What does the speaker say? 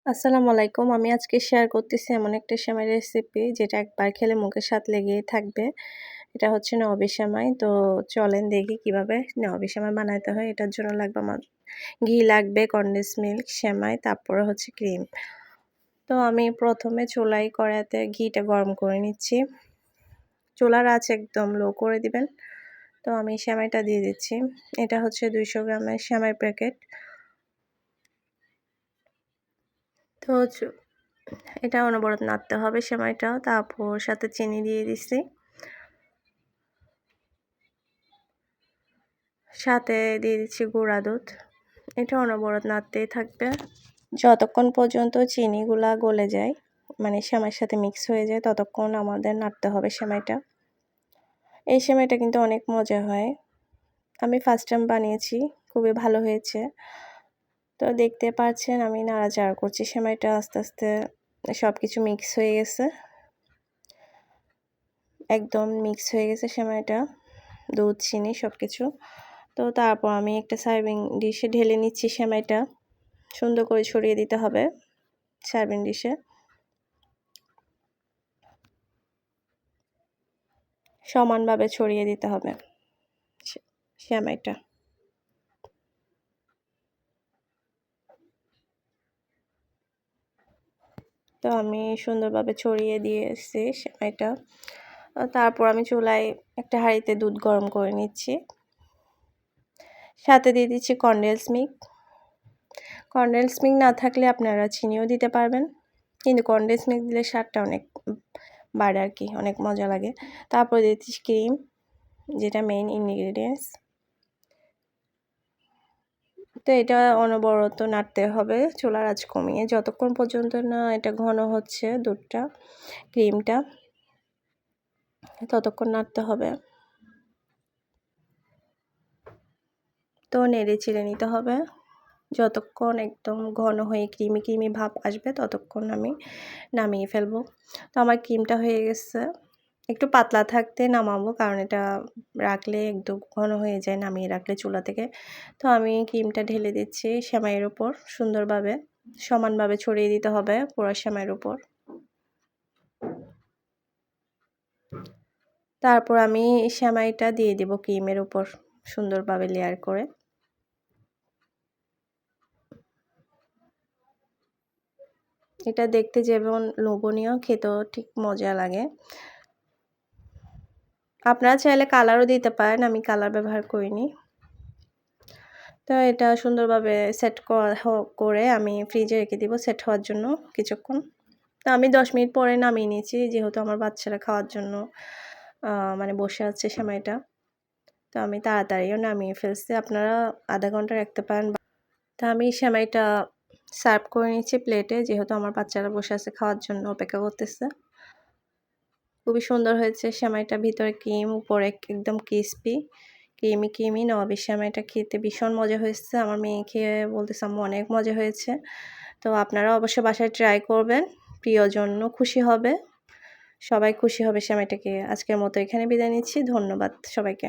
আসসালামু আলাইকুম। আমি আজকে শেয়ার করতেছি এমন একটা সেমাই রেসিপি যেটা একবার খেলে মুখের স্বাদ লেগেই থাকবে। এটা হচ্ছে নবাবী সেমাই। তো চলেন দেখি কিভাবে নবাবী সেমাই বানাইতে হয়। এটার জন্য লাগবে আমার ঘি লাগবে, কনডেন্স মিল্ক, সেমাই, তারপরে হচ্ছে ক্রিম। তো আমি প্রথমে চুলায় কড়াইতে ঘিটা গরম করে নিচ্ছি। চুলার আঁচ একদম লো করে দিবেন। তো আমি সেমাইটা দিয়ে দিচ্ছি। এটা হচ্ছে 200 গ্রামের সেমাই প্যাকেট। তো এটা অনবরত নাড়তে হবে সেমাইটা। তারপর সাথে চিনি দিয়ে দিছি। সাথে দিয়ে দিচ্ছি গুঁড়া দুধ। এটা অনবরত নাড়তেই থাকবে যতক্ষণ পর্যন্ত চিনিগুলা গলে যায়, মানে সেমাইয়ের সাথে মিক্স হয়ে যায়, ততক্ষণ আমাদের নাড়তে হবে সেমাইটা। এই সেমাইটা কিন্তু অনেক মজা হয়। আমি ফার্স্ট টাইম বানিয়েছি, খুবই ভালো হয়েছে। তো দেখতে পাচ্ছেন আমি নাড়াচাড়া করছি সেমাইটা, আস্তে আস্তে সব কিছু মিক্স হয়ে গেছে। একদম মিক্স হয়ে গেছে সেমাইটা, দুধ, চিনি সব কিছু। তো তারপর আমি একটা সার্ভিং ডিশে ঢেলে নিচ্ছি সেমাইটা। সুন্দর করে ছড়িয়ে দিতে হবে সার্ভিং ডিশে। সমানভাবে ছড়িয়ে দিতে হবে সেমাইটা। তো আমি সুন্দরভাবে ছড়িয়ে দিয়েছি সেমাইটা। তারপর আমি চুলায় একটা হাঁড়িতে দুধ গরম করে নিচ্ছি। সাথে দিয়ে দিচ্ছি কনডেন্স মিল্ক। কনডেন্স মিল্ক না থাকলে আপনারা চিনিও দিতে পারবেন, কিন্তু কনডেন্স মিল্ক দিলে স্বাদটা অনেক বাড়ে আর কি, অনেক মজা লাগে। তারপর দিয়ে দিচ্ছি ক্রিম, যেটা মেইন ইনগ্রিডিয়েন্টস। তো এটা অনবরত নাড়তে হবে চুলার আঁচ কমিয়ে, যতক্ষণ পর্যন্ত না এটা ঘন হচ্ছে দুধটা, ক্রিমটা, ততক্ষণ নাড়তে হবে। তো নেড়ে চেড়ে নিতে হবে যতক্ষণ একদম ঘন হয়ে ক্রিমি ক্রিমি ভাব আসবে, ততক্ষণ আমি নামিয়ে ফেলবো। তো আমার ক্রিমটা হয়ে গেছে। একটু পাতলা থাকতে নামাবো, কারণ এটা রাখলে একদম ঘন হয়ে যায় নামিয়ে রাখলে চুলা থেকে। তো আমি ক্রিমটা ঢেলে দিচ্ছি সেমাইয়ের উপর, সুন্দরভাবে সমানভাবে ছড়িয়ে দিতে হবে পুরো সেমাইয়ের উপর। তারপর আমি সেমাইটা দিয়ে দেব ক্রিমের উপর সুন্দরভাবে লেয়ার করে। এটা দেখতে যেমন লোভনীয়, খেতেও ঠিক মজা লাগে। আপনারা চাইলে কালারও দিতে পারেন, আমি কালার ব্যবহার করিনি। তো এটা সুন্দরভাবে সেট করে আমি ফ্রিজে রেখে দিব সেট হওয়ার জন্য কিছুক্ষণ। তো আমি 10 মিনিট পরে নামিয়ে নিয়েছি, যেহেতু আমার বাচ্চারা খাওয়ার জন্য মানে বসে আছে সেমাইটা। তো আমি তাড়াতাড়িও নামিয়ে ফেলছি। আপনারা আধা ঘন্টা রাখতে পারেন। তো আমি সেমাইটা সার্ভ করে নিচ্ছি প্লেটে, যেহেতু আমার বাচ্চারা বসে আছে খাওয়ার জন্য অপেক্ষা করতেছে। খুবই সুন্দর হয়েছে সেমাইটা, ভিতরে ক্রিম, উপরে একদম ক্রিস্পি, ক্রিমি ক্রিমি নবাবী সেমাইটা খেতে ভীষণ মজা হয়েছে। আমার মেয়ে খেয়ে বলতেছে আম্মু অনেক মজা হয়েছে। তো আপনারা অবশ্যই বাসায় ট্রাই করবেন, প্রিয়জনও খুশি হবে, সবাই খুশি হবে সেমাইটা খেয়ে। আজকের মতো এখানে বিদায় নিচ্ছি। ধন্যবাদ সবাইকে।